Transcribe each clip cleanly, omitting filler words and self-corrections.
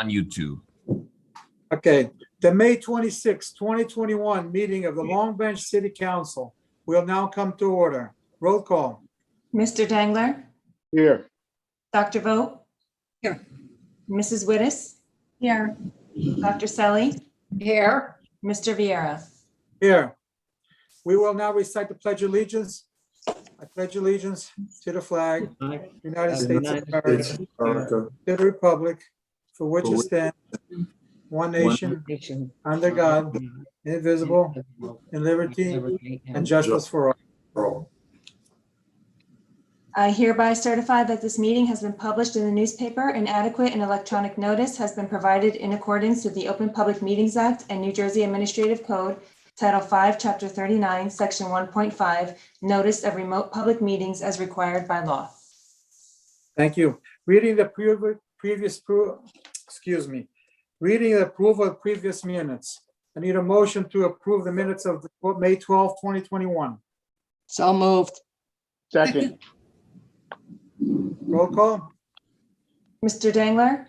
on YouTube. Okay, the May 26, 2021 meeting of the Long Branch City Council will now come to order. Roll call. Mr. Dangler, Here. Dr. Vogt. Here. Mrs. Wittes. Here. Dr. Selly, Here. Mr. Vieira. Here. We will now recite the Pledge of Allegiance. I pledge allegiance to the flag, United States of America, to the republic for which it stands, one nation, under God, indivisible, in liberty and justice for all. I hereby certify that this meeting has been published in the newspaper and adequate and electronic notice has been provided in accordance with the Open Public Meetings Act and New Jersey Administrative Code, Title 5, Chapter 39, Section 1.5, Notice of Remote Public Meetings as required by law. Thank you. Reading the Reading the approval of previous minutes. I need a motion to approve the minutes of May 12, 2021. So moved. Second. Roll call. Mr. Dangler,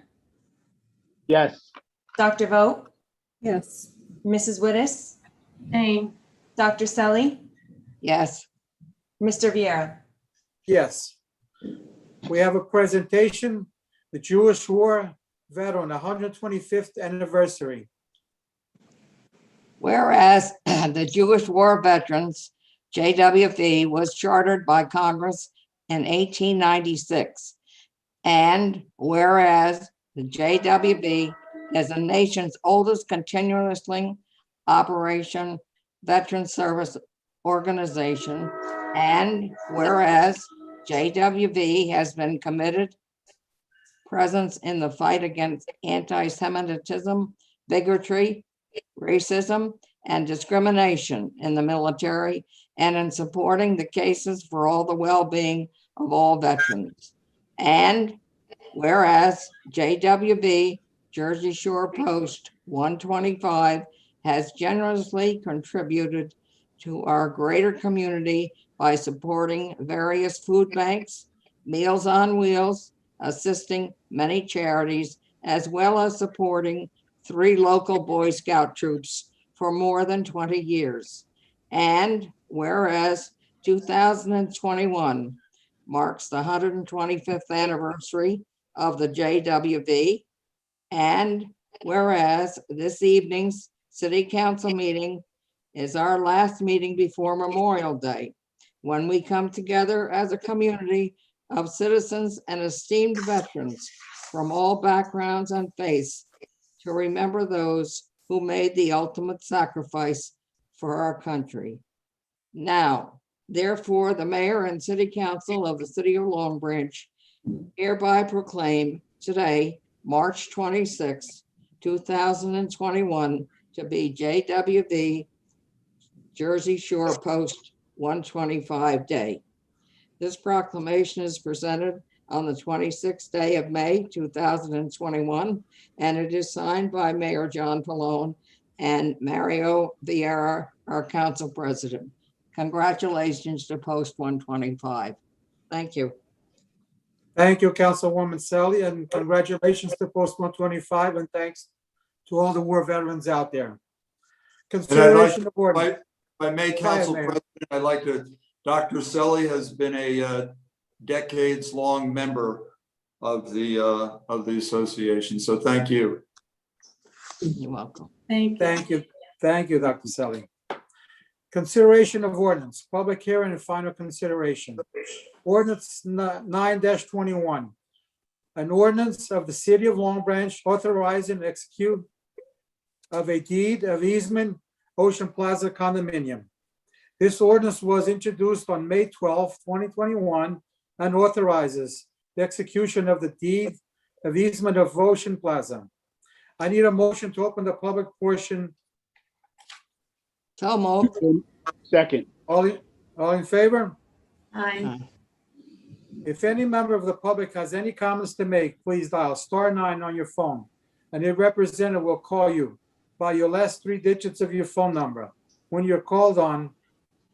Yes. Dr. Vogt, Yes. Mrs. Wittes. Dr. Selly, Yes. Mr. Vieira. Yes. We have a presentation, the Jewish War Veteran 125th Anniversary. Whereas the Jewish War Veterans, JWV, was chartered by Congress in 1896. And whereas the JWV is the nation's oldest continuously operation veteran service organization. And whereas JWV has been committed presence in the fight against anti-Semitism, bigotry, racism, and discrimination in the military, and in supporting the cases for all the well-being of all veterans. And whereas JWV Jersey Shore Post 125 has generously contributed to our greater community by supporting various food banks, Meals on Wheels, assisting many charities, as well as supporting 3 local Boy Scout troops for more than 20 years. And whereas 2021 marks the 125th anniversary of the JWV, and whereas this evening's City Council meeting is our last meeting before Memorial Day, when we come together as a community of citizens and esteemed veterans from all backgrounds and faiths to remember those who made the ultimate sacrifice for our country. Now, therefore, the mayor and city council of the city of Long Branch hereby proclaim today, March 26, 2021, to be JWV Jersey Shore Post 125 Day. This proclamation is presented on the 26th day of May, 2021, and it is signed by Mayor John Pallone and Mario Vieira, our council president. Congratulations to Post 125. Thank you. Thank you, Councilwoman Selly, and congratulations to Post 125, and thanks to all the war veterans out there. Consideration of ordinance. If I may, Go ahead, Council Mayor. President, I'd like to, Dr. Selly has been a decades-long member of the association, so thank you. You're welcome. Thank you. Thank you, Dr. Selly. Consideration of ordinance, public hearing and final consideration. Ordinance 9-21. An ordinance of the city of Long Branch authorizing execute of a deed of easement Ocean Plaza condominium. This ordinance was introduced on May 12, 2021, and authorizes the execution of the deed of easement of Ocean Plaza. I need a motion to open the public portion. So moved. Second. All in favor? Aye. If any member of the public has any comments to make, please dial *9 on your phone, and a representative will call you by your last 3 digits of your phone number. When you're called on,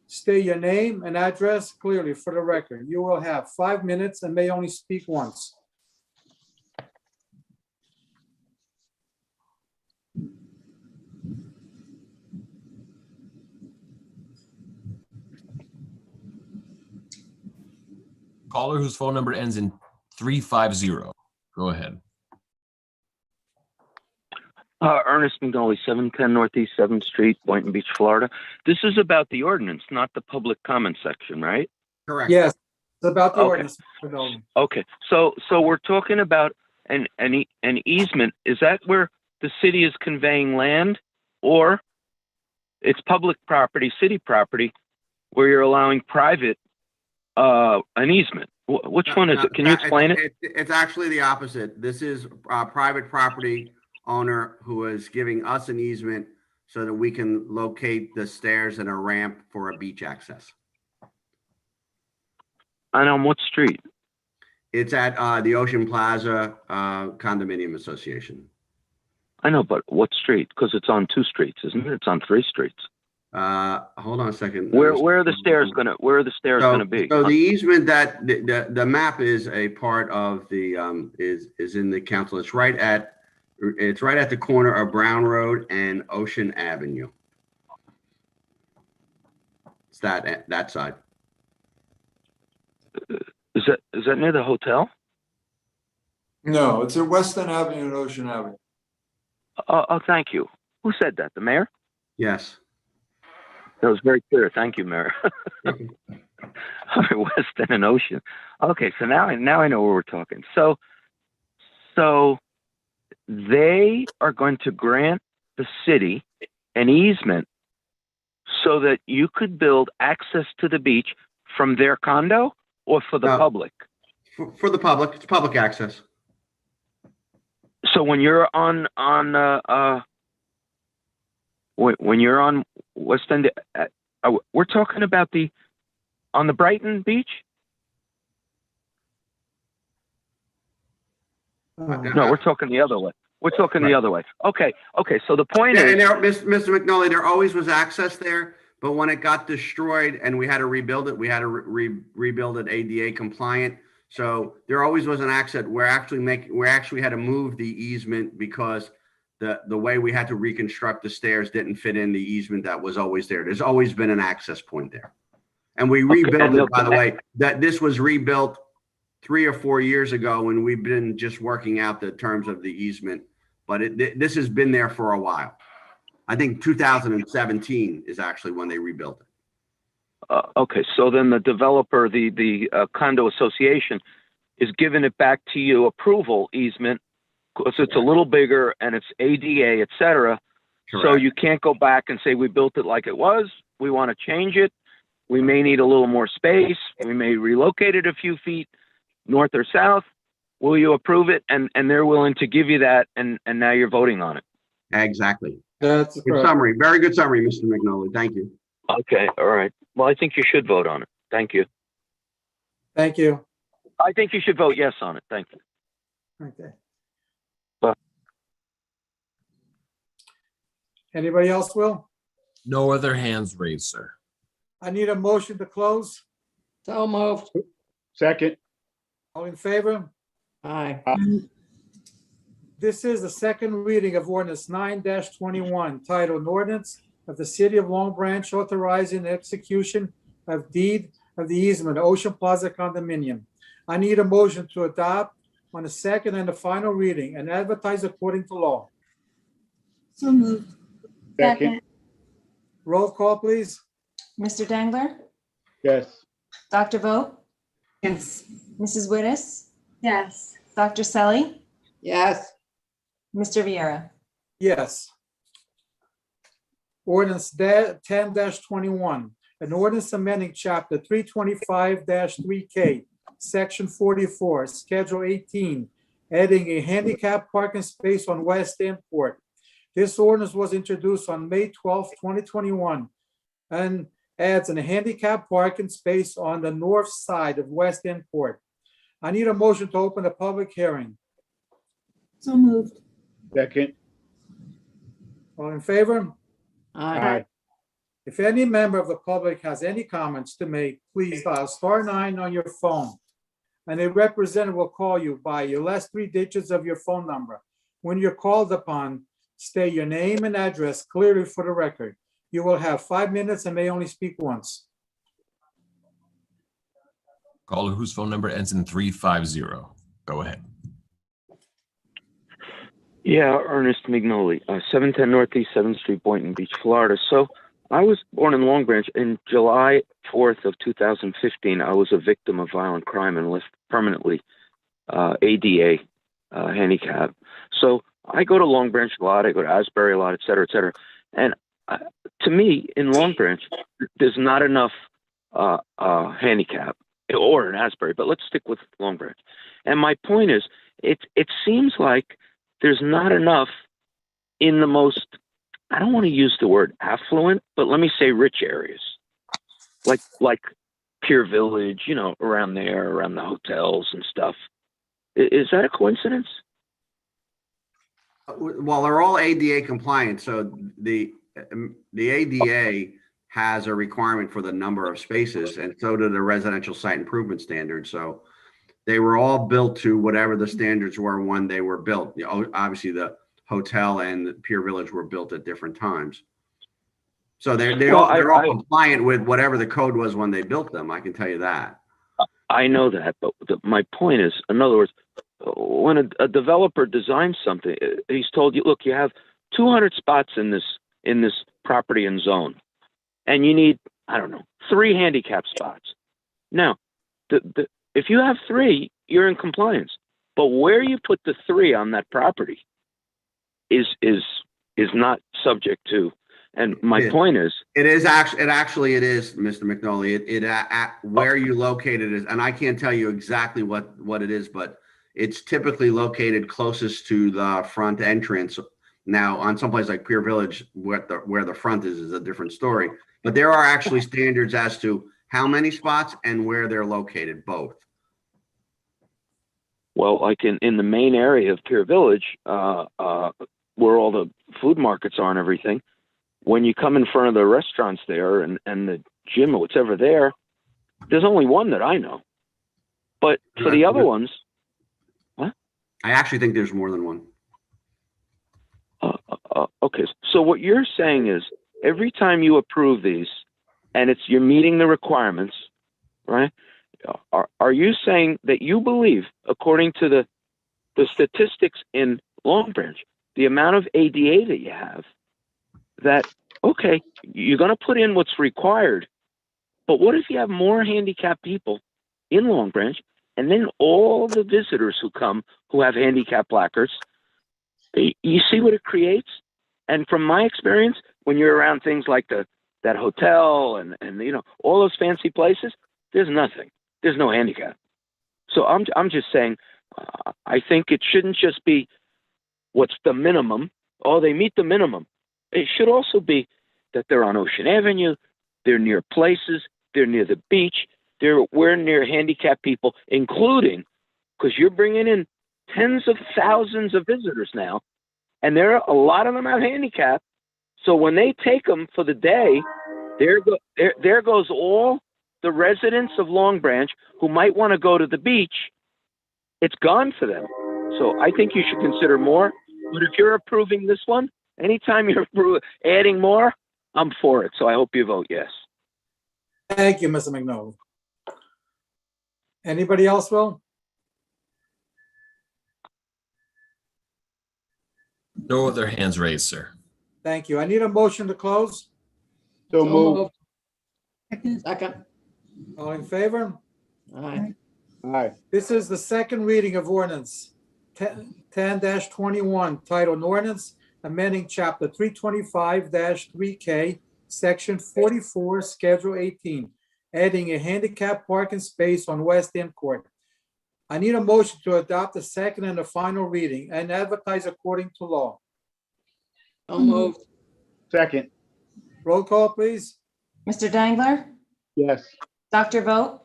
state your name and address clearly for the record. You will have 5 minutes and may only speak once. Caller whose phone number ends in 350. Go ahead. Ernest McNolly, 710 Northeast 7th Street, Boynton Beach, Florida. This is about the ordinance, not the public comment section, right? Correct. Yes, it's about the Okay. ordinance. Mr. Nolan. Okay, so we're talking about an easement. Is that where the city is conveying land, or it's public property, city property, where you're allowing private an easement? Which one is it? Can you explain it? It's actually the opposite. This is a private property owner who is giving us an easement so that we can locate the stairs and a ramp for a beach access. And on what street? It's at the Ocean Plaza Condominium Association. I know, but what street? Because it's on 2 streets, isn't it? It's on 3 streets. Hold on a second. Where are the stairs gonna be? So the easement that the map is a part of the is in the council. It's right at the corner of Brown Road and Ocean Avenue. It's that side. Is that near the hotel? No, it's at Weston Avenue and Ocean Avenue. Oh, thank you. Who said that? The mayor? Yes. That was very clear. Thank you, Mayor. All right, Weston and Ocean. Okay, so now I know where we're talking. So they are going to grant the city an easement so that you could build access to the beach from their condo or for the No. public? For the public, it's public access. So when you're on when you're on West End, we're talking about on the Brighton Beach? No, we're talking the other way. We're talking the other way. Okay. So the point Yeah, is, and Mr. McNully, there always was access there, but when it got destroyed and we had to rebuild it, we had to rebuild it ADA compliant. So there always was an access. We actually had to move the easement because the way we had to reconstruct the stairs didn't fit in the easement that was always there. There's always been an access point there. And we rebuilt it, by the way, that this was rebuilt 3 or 4 years ago, and we've been just working out the terms of the easement, but this has been there for a while. I think 2017 is actually when they rebuilt it. okay, so then the developer, the condo association, is giving it back to you approval easement because it's a little bigger and it's ADA, et cetera. So Correct. you can't go back and say, we built it like it was. We want to change it. We may need a little more space. We may relocate it a few feet north or south. Will you approve it? And they're willing to give you that. And now you're voting on it. Exactly. That's Good correct. summary. Very good summary, Mr. McNulty. Thank you. Okay. All right. Well, I think you should vote on it. Thank you. Thank you. I think you should vote yes on it. Thank you. Okay. Well- Anybody else, Will? No other hands raised, sir. I need a motion to close. So moved. Second. All in favor? Aye. This is the second reading of ordinance 9-21, titled, "An Ordinance of the City of Long Branch authorizing the execution of deed of the easement, Ocean Plaza condominium." I need a motion to adopt on the second and the final reading and advertise according to law. So moved. Second. Roll call, please. Mr. Dangler? Yes. Dr. Vogt? Yes. Mrs. Wittes? Yes. Dr. Selly? Yes. Mr. Viera? Yes. Ordinance 10-21, an ordinance amending chapter 325-3K, section 44, schedule 18, adding a handicap parking space on West End Court. This ordinance was introduced on May 12, 2021, and adds a handicap parking space on the north side of West End Court. I need a motion to open a public hearing. So moved. Second. All in favor? Aye. Aye. If any member of the public has any comments to make, please dial *9 on your phone, and a representative will call you by your last 3 digits of your phone number. When you're called upon, state your name and address clearly for the record. You will have 5 minutes and may only speak once. Caller whose phone number ends in 350. Go ahead. Yeah, Ernest Mignoli, 710 Northeast 7th Street, Boynton Beach, Florida. So I was born in Long Branch. In July 4th of 2015, I was a victim of violent crime and left permanently ADA handicap. So I go to Long Branch a lot. I go to Asbury a lot, et cetera, et cetera. And to me, in Long Branch, there's not enough handicap, or in Asbury, but let's stick with Long Branch. And my point is, it seems like there's not enough in the most, I don't want to use the word affluent, but let me say rich areas, like Pier Village, you know, around there, around the hotels and stuff. Is that a coincidence? Well, they're all ADA compliant, so the ADA has a requirement for the number of spaces, and so do the residential site improvement standards. So they were all built to whatever the standards were when they were built. You know, obviously, the hotel and the Pier Village were built at different times. So they're all compliant with whatever the code was when they built them. I can tell you that. I know that, but my point is, in other words, when a developer designs something, he's told you, look, you have 200 spots in this property and zone, and you need, I don't know, 3 handicap spots. Now, if you have 3, you're in compliance. But where you put the 3 on that property is not subject to. And my point is, it is, Mr. McNolly. Where you located is, and I can't tell you exactly what it is, but it's typically located closest to the front entrance. Now, on someplace like Pier Village, where the front is a different story. But there are actually standards as to how many spots and where they're located, both. well, like in the main area of Pier Village, where all the food markets are and everything, when you come in front of the restaurants there and the gym or whatever there's only one that I know. But for the other ones, what? I actually think there's more than one. Okay, so what you're saying is every time you approve these, and you're meeting the requirements, right? Are you saying that you believe, according to the statistics in Long Branch, the amount of ADA that you have, that, okay, you're going to put in what's required, but what if you have more handicapped people in Long Branch, and then all the visitors who come who have handicap placards, you see what it creates? And from my experience, when you're around things like that hotel and you know, all those fancy places, there's nothing. There's no handicap. So I'm just saying, I think it shouldn't just be what's the minimum. Oh, they meet the minimum. It should also be that they're on Ocean Avenue, they're near places, they're near the beach, we're near handicapped people, including, because you're bringing in tens of thousands of visitors now, and a lot of them have handicap. So when they take them for the day, there goes all the residents of Long Branch who might want to go to the beach. It's gone for them. So I think you should consider more. But if you're approving this one, anytime you're adding more, I'm for it. So I hope you vote yes. Thank you, Mr. McNolly. Anybody else, Will? No other hands raised, sir. Thank you. I need a motion to close. So moved. Second. All in favor? Aye. Aye. This is the second reading of ordinance 10-21, titled ordinance amending chapter 325-3K, section 44, schedule 18, adding a handicap parking space on West End Court. I need a motion to adopt the second and the final reading and advertise according to law. So moved. Second. Roll call, please. Mr. Dangler? Yes. Dr. Vogt?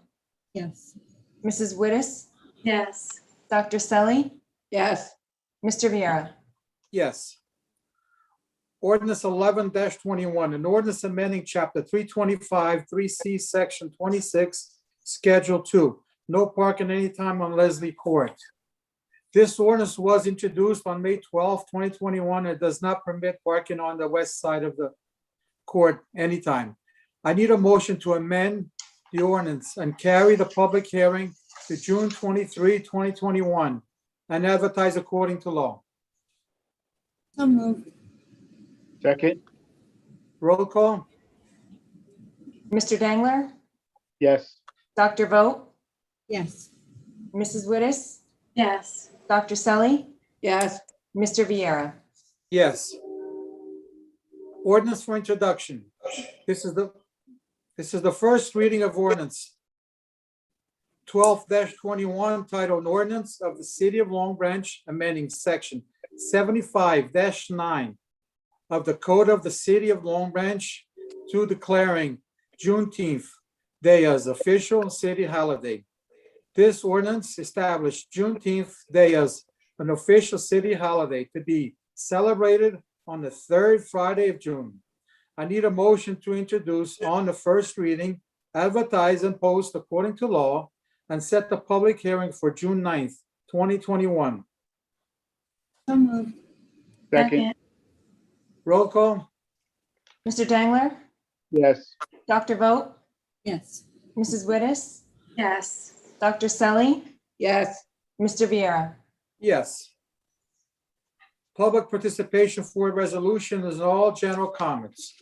Yes. Mrs. Wittes? Yes. Dr. Selly? Yes. Mr. Viera? Yes. Ordinance 11-21, an ordinance amending chapter 325, 3C, section 26, schedule 2, no parking anytime on Leslie Court. This ordinance was introduced on May 12, 2021. It does not permit parking on the west side of the court anytime. I need a motion to amend the ordinance and carry the public hearing to June 23, 2021, and advertise according to law. So moved. Second. Roll call? Mr. Dangler? Yes. Dr. Vogt? Yes. Mrs. Wittes? Yes. Dr. Selly? yes, Mr. Viera? Yes. Ordinance for introduction. This is the first reading of ordinance 12-21, titled an ordinance of the city of Long Branch amending section 75-9 of the code of the city of Long Branch to declaring Juneteenth day as official city holiday. This ordinance established Juneteenth day as an official city holiday to be celebrated on the third Friday of June. I need a motion to introduce on the first reading, advertise and post according to law, and set the public hearing for June 9th, 2021. So moved. Second. Roll call? Mr. Dangler? Yes. Dr. Vogt? Yes. Mrs. Wittes? Yes. Dr. Selly? yes, Mr. Viera? Yes. Public participation for resolution is all general comments.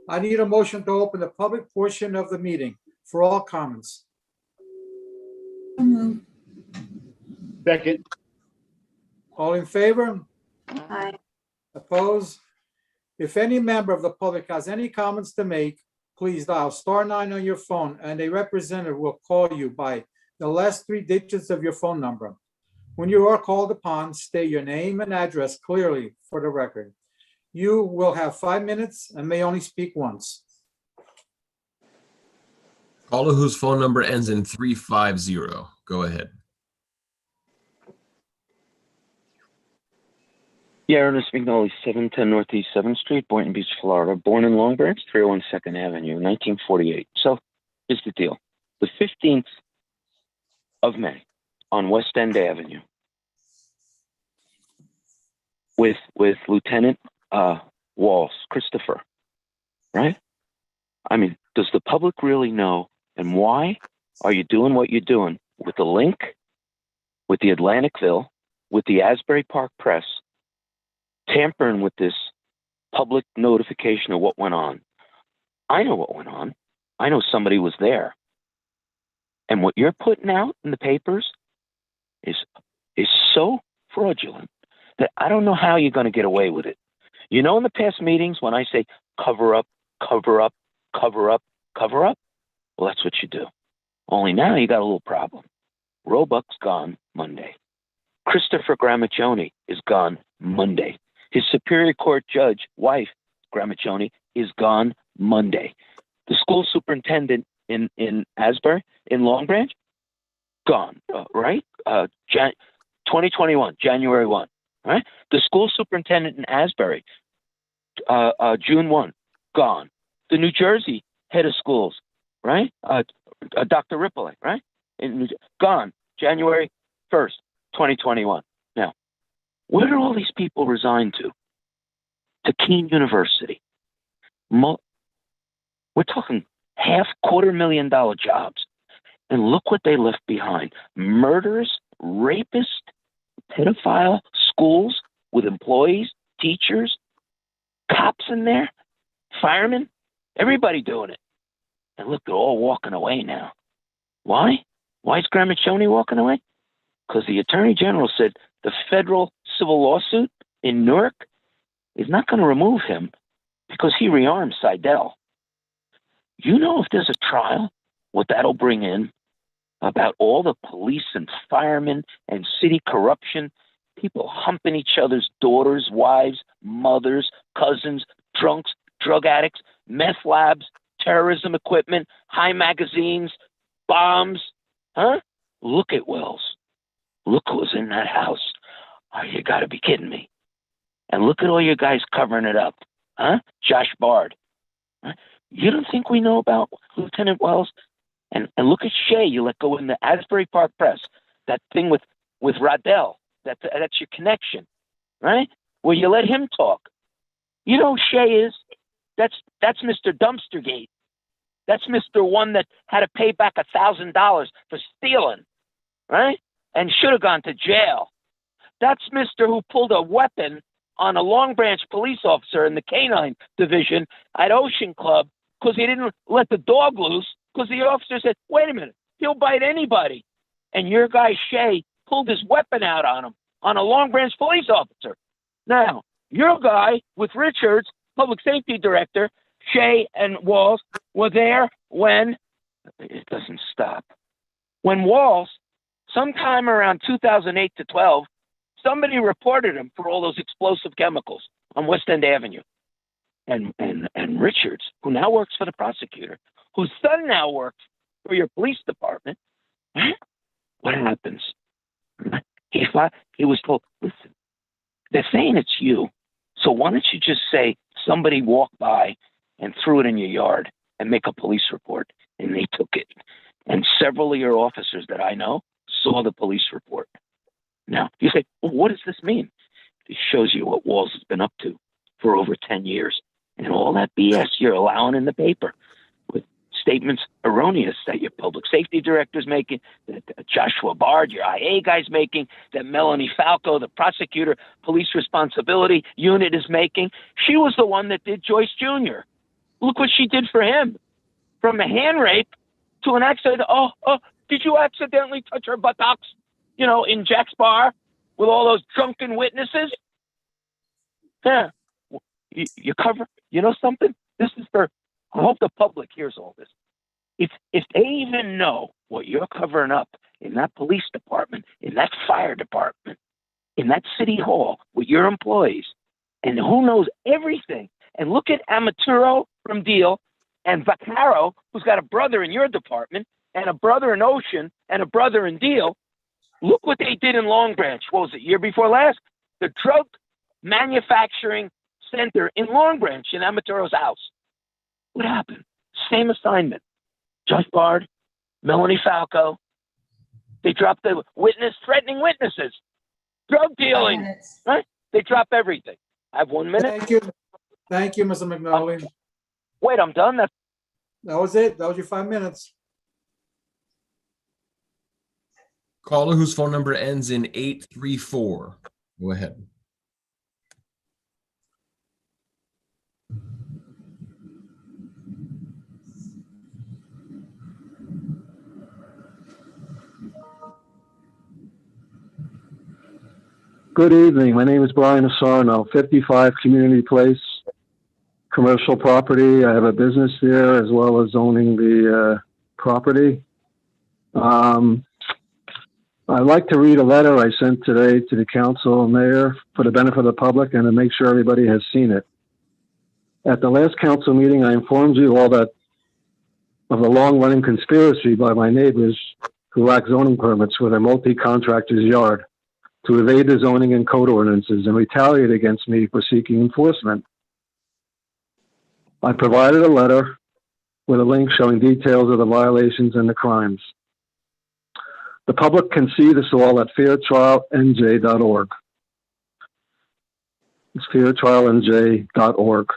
I need a motion to open the public portion of the meeting for all comments. So moved. Second. All in favor? Aye. Opposed? If any member of the public has any comments to make, please dial *9 on your phone and a representative will call you by the last 3 digits of your phone number. When you are called upon, state your name and address clearly for the record. You will have 5 minutes and may only speak once. Caller whose phone number ends in 350. Go ahead. Yeah, Ernest McNally, 710 Northeast 7th Street, Boynton Beach, Florida. Born in Long Branch, 301 2nd Avenue, 1948. So here's the deal. The 15th of May on West End Avenue with Lieutenant Walls, Christopher, right? I mean, does the public really know, and why are you doing what you're doing with the Link, with the Atlanticville, with the Asbury Park Press, tampering with this public notification of what went on? I know what went on. I know somebody was there. And what you're putting out in the papers is so fraudulent that I don't know how you're going to get away with it. You know, in the past meetings, when I say cover up, cover up, cover up, cover up, well, that's what you do. Only now you got a little problem. Roebuck's gone Monday. Christopher Gramaccioni is gone Monday. His Superior Court judge, wife, Gramaccioni, is gone Monday. The school superintendent in Asbury, in Long Branch, gone, right? 2021, January 1, right? The school superintendent in Asbury, June 1, gone. The New Jersey head of schools, right? Dr. Ripley, right? Gone, January 1st, 2021. Now, where do all these people resign to? To Keene University. We're talking $250,000 jobs. And look what they left behind. Murderous, rapist, pedophile schools with employees, teachers, cops in there, firemen, everybody doing it. And look, they're all walking away now. Why? Why is Gramaccioni walking away? Because the Attorney General said the federal civil lawsuit in Newark is not going to remove him because he rearmed Seidel. You know, if there's a trial, what that'll bring in about all the police and firemen and city corruption, people humping each other's daughters, wives, mothers, cousins, drunks, drug addicts, meth labs, terrorism equipment, high magazines, bombs, huh? Look at Wells. Look who's in that house. Oh, you gotta be kidding me. And look at all you guys covering it up, huh? Josh Bard. Huh? You don't think we know about Lieutenant Wells? And look at Shea, you let go in the Asbury Park Press, that thing with Rodell, that's your connection, right? Where you let him talk. You know who Shea is? That's Mr. Dumpstergate. That's Mr. One that had to pay back $1,000 for stealing, right? And should have gone to jail. That's Mr. who pulled a weapon on a Long Branch police officer in the Canine Division at Ocean Club because he didn't let the dog loose because the officer said, wait a minute, he'll bite anybody. And your guy, Shea, pulled his weapon out on him, on a Long Branch police officer. Now, your guy with Richards, public safety director, Shea and Walls were there when, it doesn't stop, when Walls, sometime around 2008 to 12, somebody reported him for all those explosive chemicals on West End Avenue. And Richards, who now works for the prosecutor, whose son now works for your police department, what happens? He was told, listen, they're saying it's you, so why don't you just say somebody walked by and threw it in your yard and make a police report? And they took it. And several of your officers that I know saw the police report. Now, you say, well, what does this mean? It shows you what Walls has been up to for over 10 years. And all that BS you're allowing in the paper with statements erroneous that your public safety director's making, that Joshua Bard, your IA guy's making, that Melanie Falco, the prosecutor police responsibility unit is making. She was the one that did Joyce Jr. Look what she did for him. From a hand rape to an accident. Oh, did you accidentally touch her buttocks, in Jack's bar with all those drunken witnesses? Yeah. You cover, something? This is for, I hope the public hears all this. If they even know what you're covering up in that police department, in that fire department, in that city hall with your employees, and who knows everything, and look at Amaturo from Deal and Vaccaro, who's got a brother in your department, and a brother in Ocean, and a brother in Deal. Look what they did in Long Branch. What was it, year before last? The drug manufacturing center in Long Branch in Amaturo's house. What happened? Same assignment. Josh Bard, Melanie Falco. They dropped the witness, threatening witnesses, drug 5 dealing, minutes. right? They drop everything. I have 1 minute. Thank you, Mr. McNally. Wait, I'm done. That was it. That was your 5 minutes. Caller whose phone number ends in 834. Go ahead. Good evening. My name is Brian Asarno, 55 Community Place, commercial property. I have a business there as well as owning the property. I'd like to read a letter I sent today to the council and mayor for the benefit of the public and to make sure everybody has seen it. At the last council meeting, I informed you all that of the long-running conspiracy by my neighbors who lack zoning permits for their multi-contractor's yard to evade the zoning and code ordinances and retaliate against me for seeking enforcement. I provided a letter with a link showing details of the violations and the crimes. The public can see this all at fairtrialnj.org. It's fairtrialnj.org.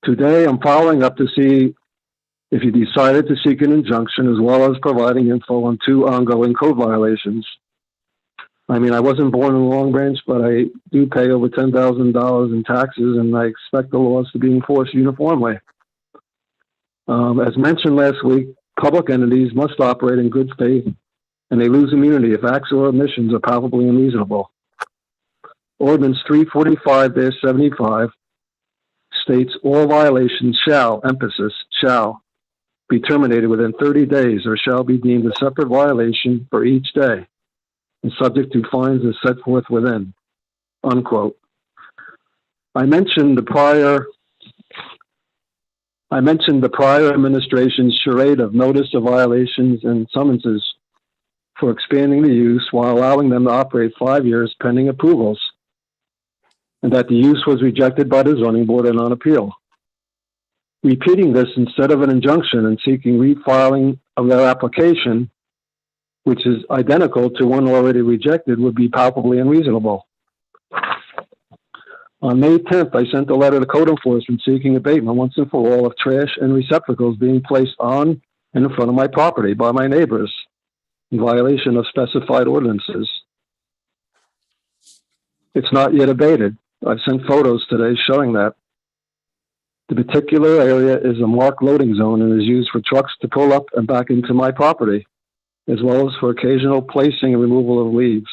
Today, I'm following up to see if you decided to seek an injunction as well as providing info on 2 ongoing code violations. I mean, I wasn't born in Long Branch, but I do pay over $10,000 in taxes, and I expect the laws to be enforced uniformly. As mentioned last week, public entities must operate in good faith, and they lose immunity if acts or omissions are palpably unreasonable. Ordinance 345-75 states all violations shall, emphasis, shall, be terminated within 30 days or shall be deemed a separate violation for each day and subject to fines as set forth within, unquote. I mentioned the prior administration's charade of notice of violations and summonses for expanding the use while allowing them to operate 5 years pending approvals, and that the use was rejected by the zoning board and on appeal. Repeating this instead of an injunction and seeking refiling of their application, which is identical to one already rejected, would be palpably unreasonable. On May 10th, I sent a letter to code enforcement seeking abatement once and for all of trash and receptacles being placed on and in front of my property by my neighbors in violation of specified ordinances. It's not yet abated. I've sent photos today showing that. The particular area is a marked loading zone and is used for trucks to pull up and back into my property, as well as for occasional placing and removal of leaves.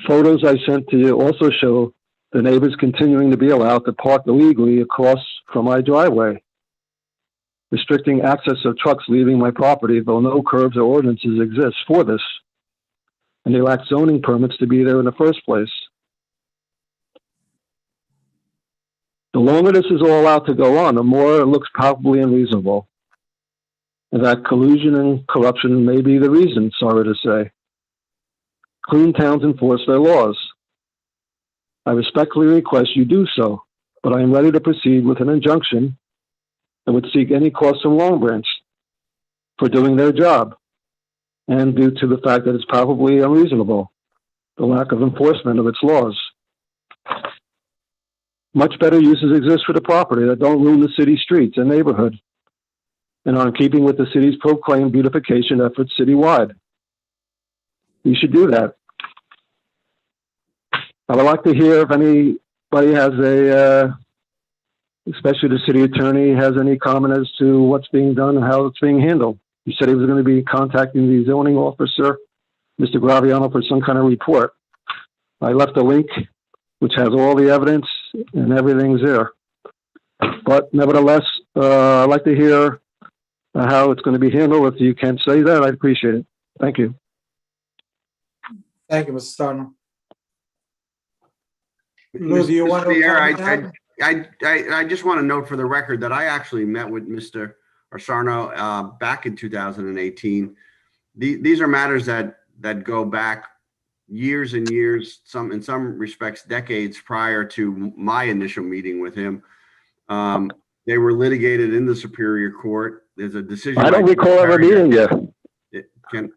Photos I sent to you also show the neighbors continuing to be allowed to park illegally across from my driveway, restricting access of trucks leaving my property, though no curbs or ordinances exist for this, and they lack zoning permits to be there in the first place. The longer this is all allowed to go on, the more it looks palpably unreasonable, and that collusion and corruption may be the reason, sorry to say. Clean towns enforce their laws. I respectfully request you do so, but I am ready to proceed with an injunction and would seek any costs from Long Branch for doing their job, and due to the fact that it's palpably unreasonable, the lack of enforcement of its laws. Much better uses exist for the property that don't ruin the city streets and neighborhood, and are in keeping with the city's proclaimed beautification efforts citywide. You should do that. I would like to hear if anybody has especially the city attorney, has any comment as to what's being done and how it's being handled. He said he was going to be contacting the zoning officer, Mr. Graviano, for some kind of report. I left a link which has all the evidence and everything's there. But nevertheless, I'd like to hear how it's going to be handled. If you can say that, I'd appreciate it. Thank you. Thank you, Mr. Sarno. Lou, do you want to Mr. comment Mayor, I just want to note for the record that I actually met with Mr. Sarno back in 2018. These are matters that go back years and years, in some respects, decades prior to my initial meeting with him. They were litigated in the Superior Court. There's a decision. I don't recall ever meeting you. Can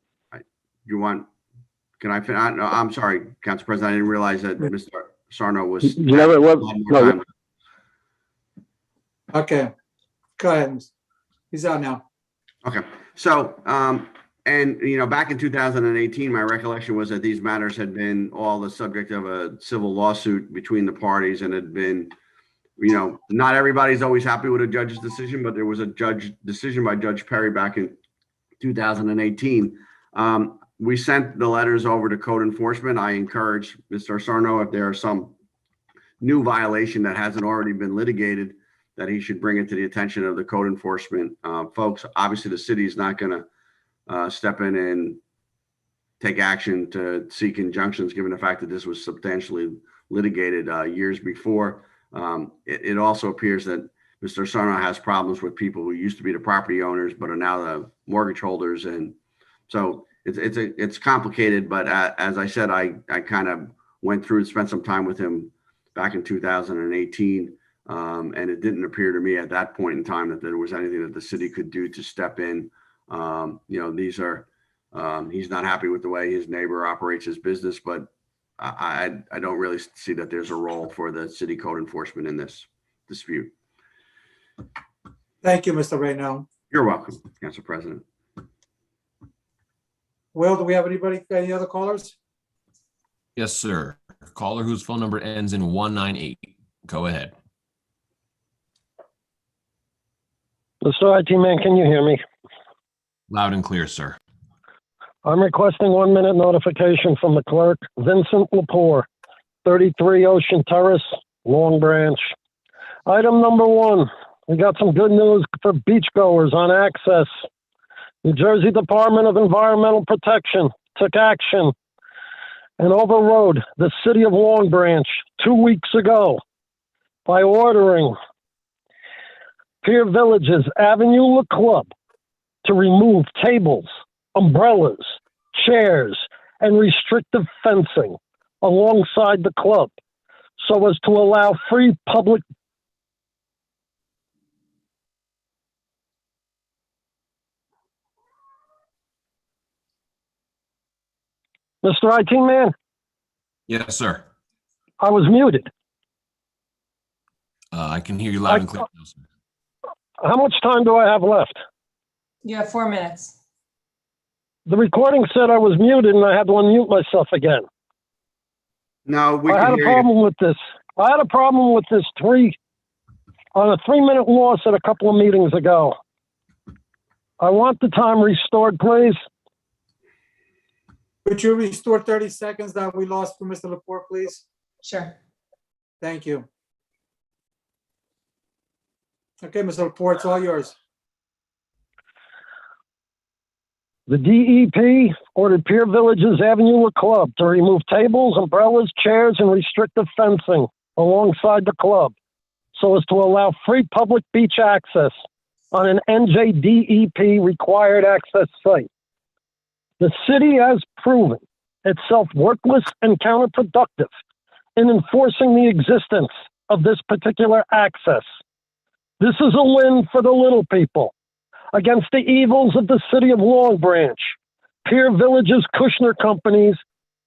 I finish? No, I'm sorry, Council President. I didn't realize that Mr. Sarno was. You never was. No. Okay, go ahead. He's out now. Okay, so, and, back in 2018, my recollection was that these matters had been all the subject of a civil lawsuit between the parties and had been, not everybody's always happy with a judge's decision, but there was a decision by Judge Perry back in 2018. We sent the letters over to code enforcement. I encourage Mr. Sarno, if there are some new violation that hasn't already been litigated, that he should bring it to the attention of the code enforcement folks. Obviously, the city is not going to step in and take action to seek injunctions, given the fact that this was substantially litigated years before. It also appears that Mr. Sarno has problems with people who used to be the property owners, but are now the mortgage holders. And so it's complicated, but as I said, I kind of went through and spent some time with him back in 2018. And it didn't appear to me at that point in time that there was anything that the city could do to step in. These are, he's not happy with the way his neighbor operates his business, but I don't really see that there's a role for the city code enforcement in this dispute. Thank you, Mr. Rayno. You're welcome, Council President. Will, do we have any other callers? Yes, sir. Caller whose phone number ends in 198. Go ahead. Mr. IT man, can you hear me? Loud and clear, sir. I'm requesting 1 minute notification from the clerk, Vincent Lepore, 33 Ocean Terrace, Long Branch. Item number 1, we got some good news for beachgoers on access. New Jersey Department of Environmental Protection took action and overrode the city of Long Branch 2 weeks ago by ordering Pier Village's Avenue La Club to remove tables, umbrellas, chairs, and restrictive fencing alongside the club so as to allow free public Mr. IT man? Yes, sir. I was muted. I can hear you loud and clear now, sir. How much time do I have left? You have 4 minutes. The recording said I was muted and I had to unmute myself again. No, we I can had a hear you. problem with this. I had a problem with this on a 3-minute loss at a couple of meetings ago. I want the time restored, please. Could you restore 30 seconds that we lost for Mr. Lepore, please? Sure. Thank you. Okay, Mr. Lepore, it's all yours. The DEP ordered Pier Village's Avenue La Club to remove tables, umbrellas, chairs, and restrictive fencing alongside the club so as to allow free public beach access on an NJDEP required access site. The city has proven itself worthless and counterproductive in enforcing the existence of this particular access. This is a win for the little people against the evils of the city of Long Branch, Pier Village's Kushner Companies,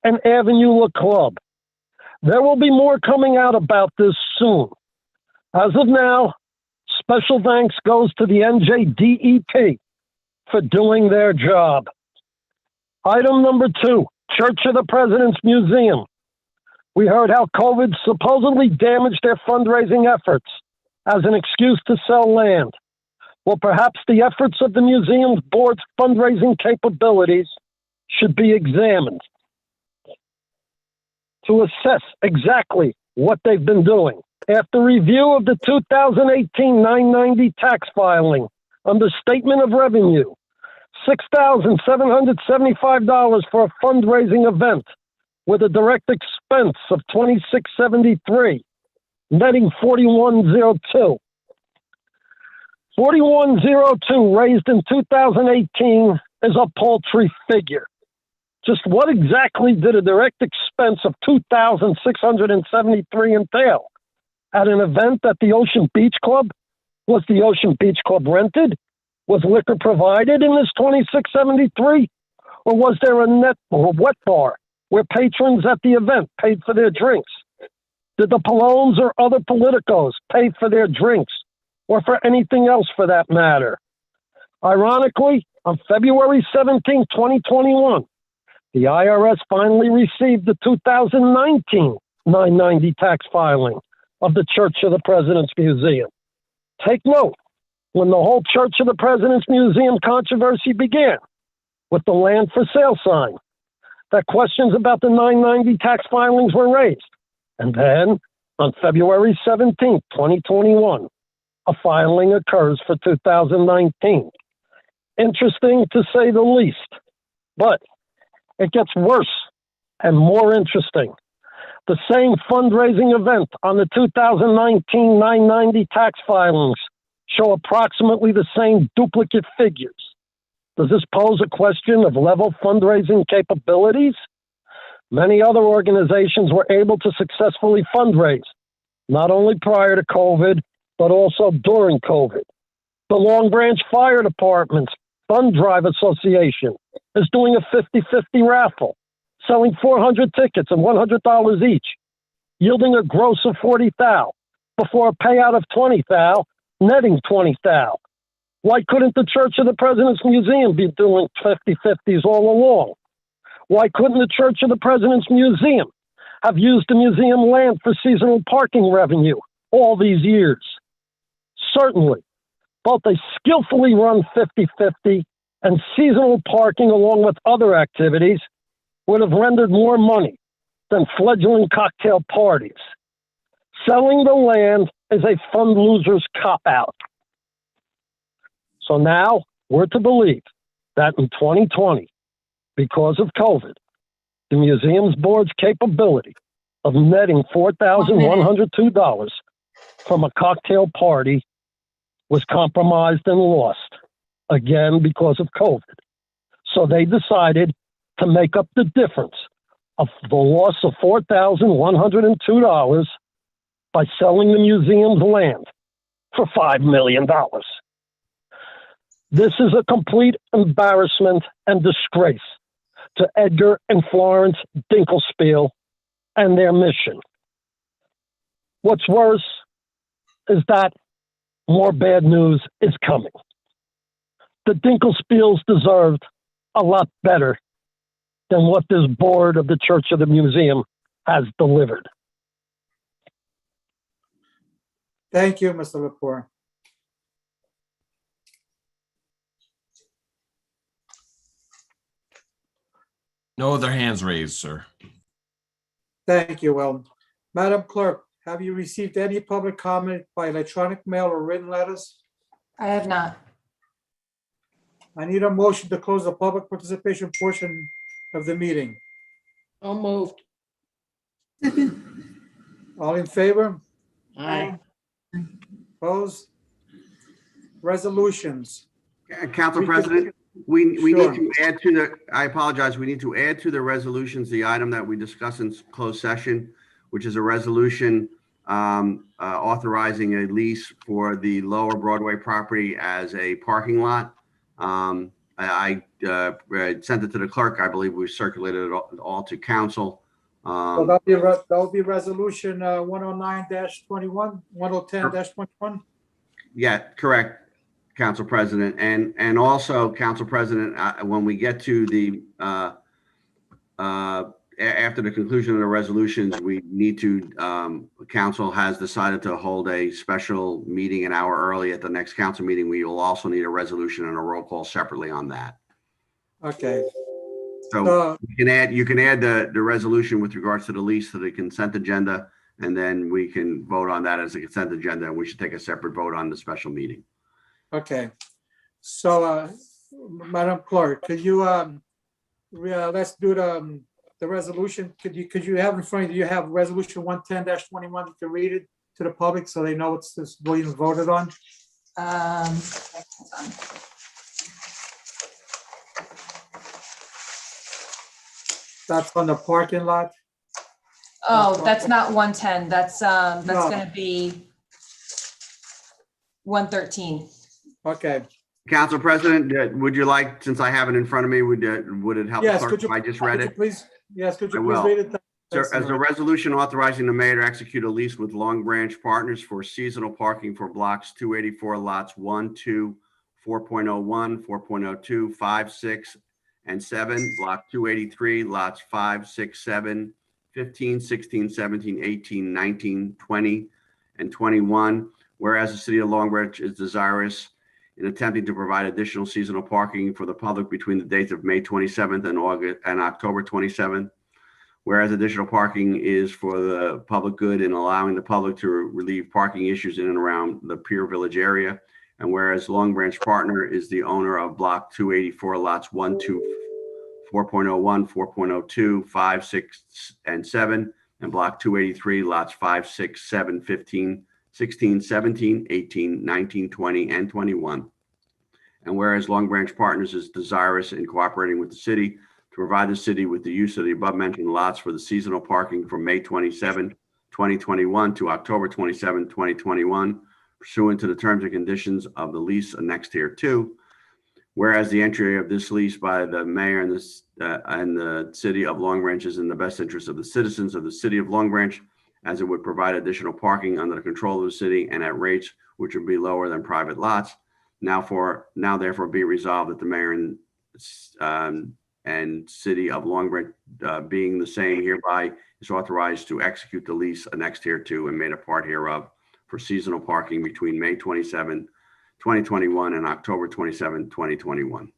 and Avenue La Club. There will be more coming out about this soon. As of now, special thanks goes to the NJDEP for doing their job. Item number 2, Church of the President's Museum. We heard how COVID supposedly damaged their fundraising efforts as an excuse to sell land. Well, perhaps the efforts of the museum's board's fundraising capabilities should be examined to assess exactly what they've been doing. After review of the 2018 990 tax filing under Statement of Revenue, $6,775 for a fundraising event with a direct expense of $2,673, netting $4,102. $4,102 raised in 2018 is a paltry figure. Just what exactly did a direct expense of $2,673 entail? At an event at the Ocean Beach Club? Was the Ocean Beach Club rented? Was liquor provided in this $2,673? Or was there a net or a wet bar where patrons at the event paid for their drinks? Did the Palones or other politicos pay for their drinks, or for anything else for that matter? Ironically, on February 17, 2021, the IRS finally received the 2019 990 tax filing of the Church of the President's Museum. Take note, when the whole Church of the President's Museum controversy began with the land for sale sign, that questions about the 990 tax filings were raised. And then, on February 17, 2021, a filing occurs for 2019. Interesting to say the least, but it gets worse and more interesting. The same fundraising event on the 2019 990 tax filings show approximately the same duplicate figures. Does this pose a question of level fundraising capabilities? Many other organizations were able to successfully fundraise, not only prior to COVID, but also during COVID. The Long Branch Fire Department's Fund Drive Association is doing a 50-50 raffle, selling 400 tickets at $100 each, yielding a gross of $40,000 before a payout of $20,000, netting $20,000. Why couldn't the Church of the President's Museum be doing 50-50s all along? Why couldn't the Church of the President's Museum have used the museum land for seasonal parking revenue all these years? Certainly, both a skillfully run 50-50 and seasonal parking along with other activities would have rendered more money than fledgling cocktail parties. Selling the land is a fund loser's cop-out. So now we're to believe that in 2020, because of COVID, the museum's board's capability of netting $4,102 from a cocktail party was compromised and lost, again because of COVID. So they decided to make up the difference of the loss of $4,102 by selling the museum's land for $5 million. This is a complete embarrassment and disgrace to Edgar and Florence Dinkelspiel and their mission. What's worse is that more bad news is coming. The Dinkelspiels deserved a lot better than what this board of the Church of the Museum has delivered. Thank you, Mr. Lepore. No other hands raised, sir. Thank you, Will. Madam Clerk, have you received any public comment by electronic mail or written letters? I have not. I need a motion to close the public participation portion of the meeting. So moved. Second. All in favor? Aye. Opposed? Resolutions. Council President, we need Sure. to add to the, I apologize, we need to add to the resolutions, the item that we discussed in closed session, which is a resolution authorizing a lease for the Lower Broadway property as a parking lot. I sent it to the clerk. I believe we circulated it all to council. So that'll be resolution 109-21, 110-21. Yeah, correct, Council President. And also, Council President, when we get to the, after the conclusion of the resolutions, we need to, council has decided to hold a special meeting an hour early at the next council meeting. We will also need a resolution and a roll call separately on that. Okay. So you can add the resolution with regards to the lease to the consent agenda, and then we can vote on that as a consent agenda, and we should take a separate vote on the special meeting. Okay. So, Madam Clerk, could you, let's do the resolution. Could you have in front of you, have resolution 110-21, you can read it to the public so they know what's this being voted on? Hold on. That's on the parking lot. Oh, that's not 110. That's No. gonna be 113. Okay. Council President, would you like, since I have it in front of me, would it help the Yes, clerk could you? if I just read could you it? Please, yes, could I you please will. read it? Sir, Thanks, as a Mayor. resolution authorizing the mayor to execute a lease with Long Branch Partners for seasonal parking for blocks 284 lots 1, 2, 4.01, 4.02, 5, 6, and 7, block 283 lots 5, 6, 7, 15, 16, 17, 18, 19, 20, and 21. Whereas the city of Long Branch is desirous in attempting to provide additional seasonal parking for the public between the dates of May 27th and October 27th. Whereas additional parking is for the public good in allowing the public to relieve parking issues in and around the Pier Village area. And whereas Long Branch Partner is the owner of block 284 lots 1, 2, 4.01, 4.02, 5, 6, and 7, and block 283 lots 5, 6, 7, 15, 16, 17, 18, 19, 20, and 21. And whereas Long Branch Partners is desirous in cooperating with the city to provide the city with the use of the above mentioned lots for the seasonal parking from May 27, 2021 to October 27, 2021, pursuant to the terms and conditions of the lease annexed here too. Whereas the entry of this lease by the mayor and the city of Long Branch is in the best interest of the citizens of the city of Long Branch, as it would provide additional parking under the control of the city and at rates which would be lower than private lots. Now therefore be resolved that the mayor and city of Long Branch, being the same, hereby is authorized to execute the lease annexed here to and made a part hereof for seasonal parking between May 27, 2021 and October 27, 2021.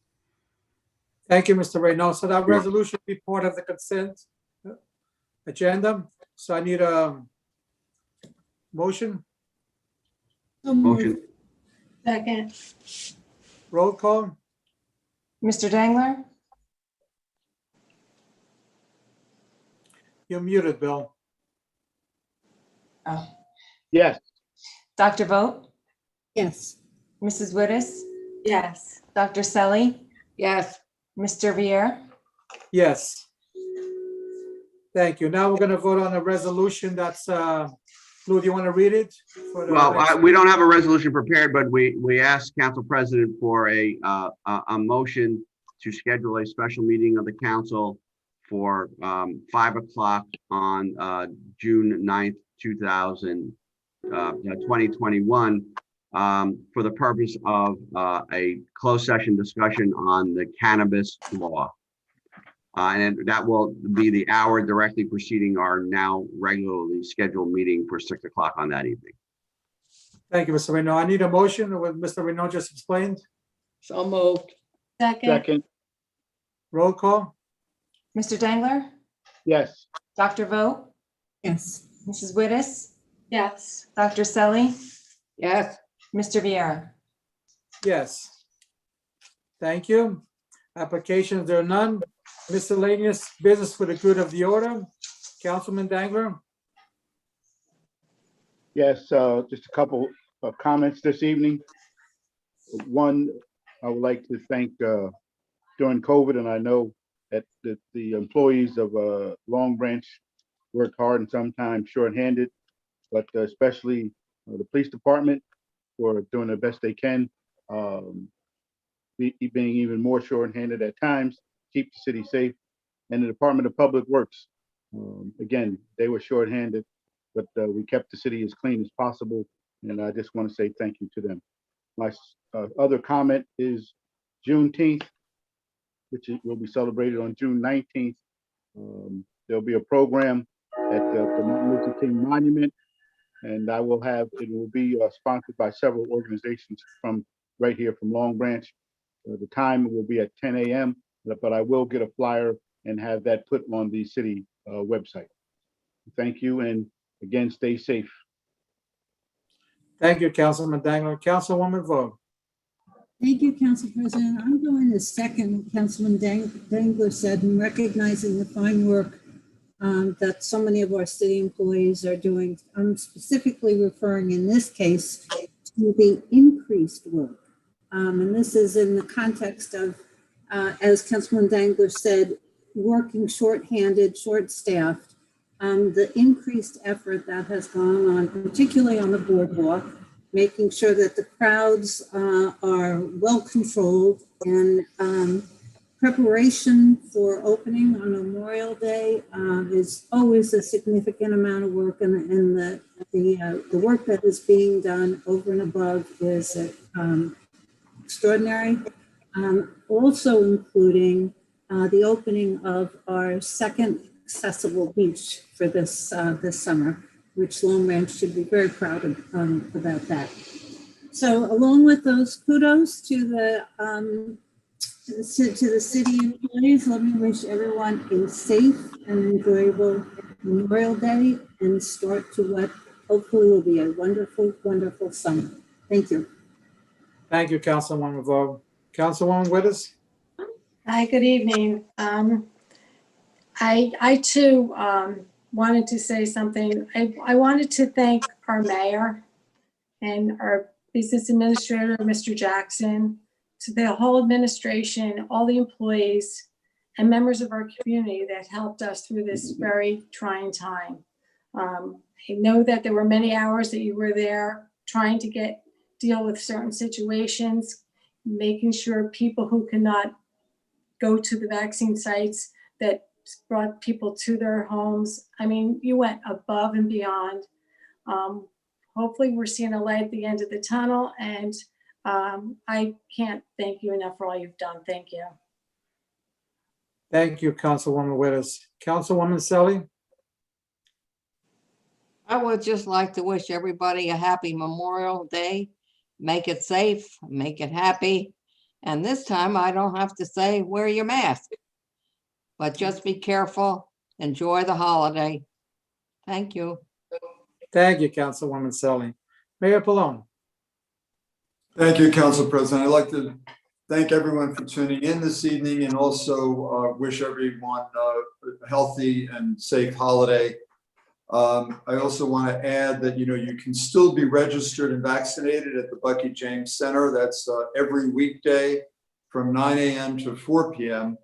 Thank you, Mr. Reynoso. So that Sure. resolution be part of the consent agenda. So I need a motion, So moved. Motion, Second. roll call. Mr. Dangler, You're muted, Bill. oh, Yes. Dr. Vogt, Yes. Mrs. Wittes, Yes. Dr. Selly, Yes. Mr. Viera. Yes. Thank you. Now we're going to vote on a resolution that's, Lou, do you want to read it? for the well, next- we don't have a resolution prepared, but we asked Council President for a motion to schedule a special meeting of the council for 5 o'clock on June 9th 2021, for the purpose of a closed session discussion on the cannabis law. And that will be the hour directly preceding our now regularly scheduled meeting for 6 o'clock on that evening. Thank you, Mr. Reno. I need a motion with what Mr. Reno just explained. So moved. Second. second, Roll call. Mr. Dangler? yes, Dr. Vogt? Yes. Mrs. Wittes? Yes. Dr. Selly? yes, Mr. Viera? Yes. Thank you. Applications, there are none. Miscellaneous business for the good of the order. Councilman Dangler? yes, just a couple of comments this evening. One, I would like to thank, during COVID, and I know that the employees of Long Branch worked hard and sometimes shorthanded, but especially the police department for doing the best they can, being even more shorthanded at times, keep the city safe, and the Department of Public Works. Again, they were shorthanded, but we kept the city as clean as possible, and I just want to say thank you to them. My other comment is Juneteenth, which will be celebrated on June 19th. There'll be a program at the Martin Luther King Monument, and it will be sponsored by several organizations from right here from Long Branch. The time will be at 10 a.m., but I will get a flyer and have that put on the city website. Thank you, and again, stay safe. Thank you, Councilman Dangler. Councilwoman Vogt? Thank you, Council President. I'm going to second Councilman Dangler said in recognizing the fine work that so many of our city employees are doing. I'm specifically referring in this case to the increased work. And this is in the context of, as Councilman Dangler said, working shorthanded, short-staffed. The increased effort that has gone on, particularly on the boardwalk, making sure that the crowds are well controlled, and preparation for opening on Memorial Day is always a significant amount of work, and the work that is being done over and above is extraordinary. Also including the opening of our second accessible beach for this summer, which Long Branch should be very proud of about that. So along with those kudos to the city employees, let me wish everyone a safe and enjoyable Memorial Day and start to what hopefully will be a wonderful, wonderful summer. Thank you. Thank you, Councilwoman Vogt. Councilwoman Wittes? Hi, good evening. I too wanted to say something. I wanted to thank our mayor and our business administrator, Mr. Jackson, to the whole administration, all the employees and members of our community that helped us through this very trying time. I know that there were many hours that you were there trying to deal with certain situations, making sure people who cannot go to the vaccine sites, that brought people to their homes. I mean, you went above and beyond. Hopefully we're seeing a light at the end of the tunnel, and I can't thank you enough for all you've done. Thank you. Thank you, Councilwoman Wittes. Councilwoman Selly? I would just like to wish everybody a happy Memorial Day. Make it safe, make it happy. And this time I don't have to say, wear your mask, but just be careful, enjoy the holiday. Thank you. Thank you, Councilwoman Selly. Mayor Pallone? Thank you, Council President. I'd like to thank everyone for tuning in this evening, and also wish everyone a healthy and safe holiday. I also want to add that, you can still be registered and vaccinated at the Bucky James Center. That's every weekday from 9 a.m. to 4 p.m.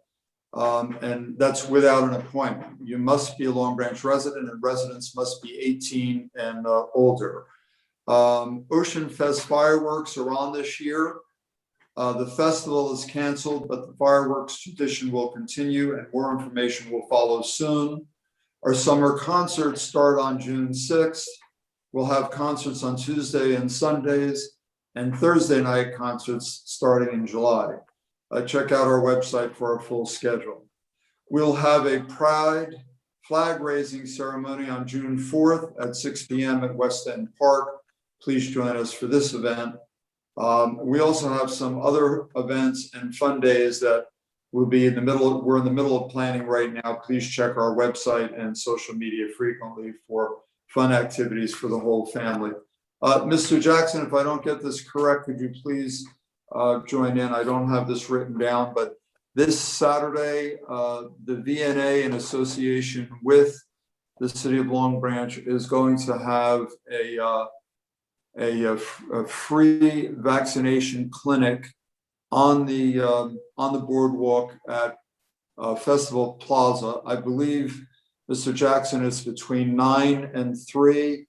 And that's without an appointment. You must be a Long Branch resident, and residents must be 18 and older. Ocean Fest fireworks are on this year. The festival is canceled, but the fireworks tradition will continue, and more information will follow soon. Our summer concerts start on June 6th. We'll have concerts on Tuesday and Sundays, and Thursday night concerts starting in July. Check out our website for our full schedule. We'll have a Pride flag raising ceremony on June 4th at 6 p.m. at West End Park. Please join us for this event. We also have some other events and fun days that will be in the middle. We're in the middle of planning right now. Please check our website and social media frequently for fun activities for the whole family. Mr. Jackson, if I don't get this correct, could you please join in? I don't have this written down, but this Saturday, the VNA in association with the City of Long Branch is going to have a free vaccination clinic on the boardwalk at Festival Plaza. I believe, Mr. Jackson, it's between 9 and 3.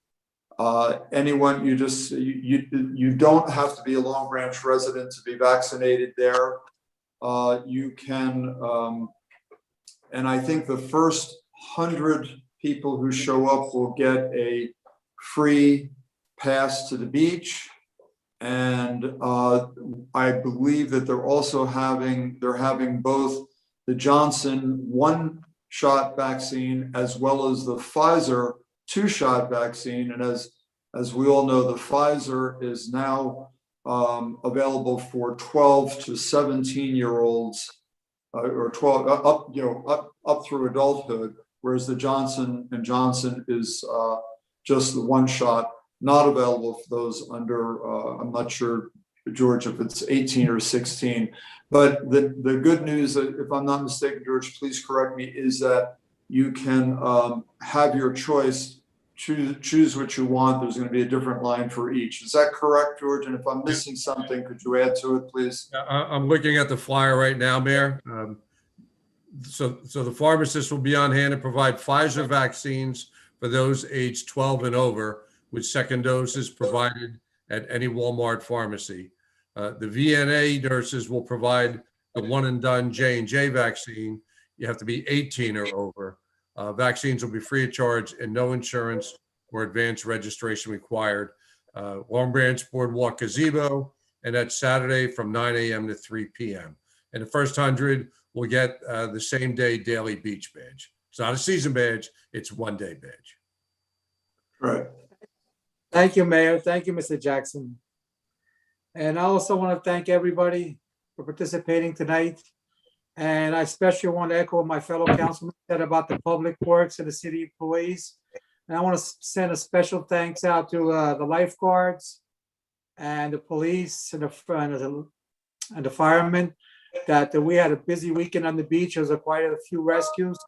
Anyone, you don't have to be a Long Branch resident to be vaccinated there. You can, and I think the first 100 people who show up will get a free pass to the beach. And I believe that they're also having both the Johnson 1-shot vaccine as well as the Pfizer 2-shot vaccine. And as we all know, the Pfizer is now available for 12 to 17-year-olds or 12 up through adulthood, whereas the Johnson & Johnson is just the 1-shot, not available for those under, I'm not sure, George, if it's 18 or 16. But the good news, if I'm not mistaken, George, please correct me, is that you can have your choice, choose what you want. There's going to be a different line for each. Is that correct, George? And if I'm missing something, could you add to it, please? I'm looking at the flyer right now, Mayor. So the pharmacist will be on hand to provide Pfizer vaccines for those aged 12 and over, with second doses provided at any Walmart pharmacy. The VNA nurses will provide the one and done J&J vaccine. You have to be 18 or over. Vaccines will be free of charge and no insurance or advanced registration required. Long Branch Boardwalk Gazebo, and that's Saturday from 9 a.m. to 3 p.m. And the first 100 will get the same day daily beach badge. It's not a season badge, it's one-day badge. Right. Thank you, Mayor. Thank you, Mr. Jackson. And I also want to thank everybody for participating tonight. And I especially want to echo what my fellow councilman said about the public works and the city employees. And I want to send a special thanks out to the lifeguards and the police and the firemen, that we had a busy weekend on the beach. There was quite a few rescues.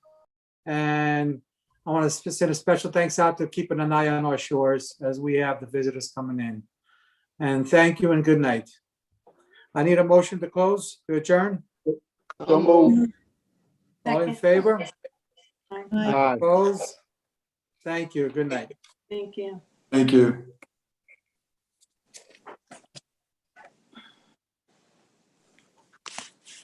And I want to send a special thanks out to keeping an eye on our shores as we have the visitors coming in. And thank you and good night. I need a motion to close, to adjourn. So moved. All in favor? Aye. Opposed? Thank you. Good night. Thank you. Thank you.